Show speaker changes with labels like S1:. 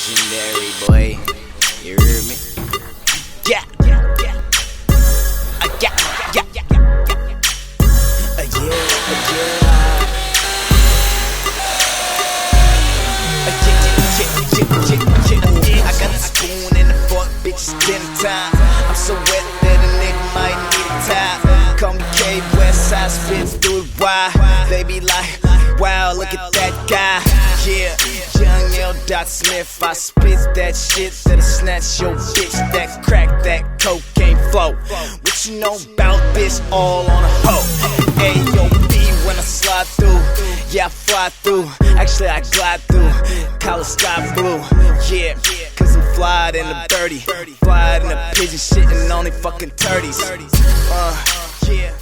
S1: Legendary boy, you hear me? Yeah, yeah, yeah. Yeah, yeah, yeah, I got the spoon in the fork, bitches 10 times. I'm so wet that a nigga might need a towel. Call me K, West Side, spins through it wide. They be like, wow, look at that guy. Yeah, young L. Dot Smith, I spit that shit that'll snatch your bitch. That crack, that cocaine flow. What you know about this? All on a hoe. A.O.B. when I slide through. Yeah, I fly through. Actually, I glide through. Collar sky blue. Yeah, cause I'm flyed in the dirty. Flyed in the pigeon shitting on they fucking 30s. Yeah.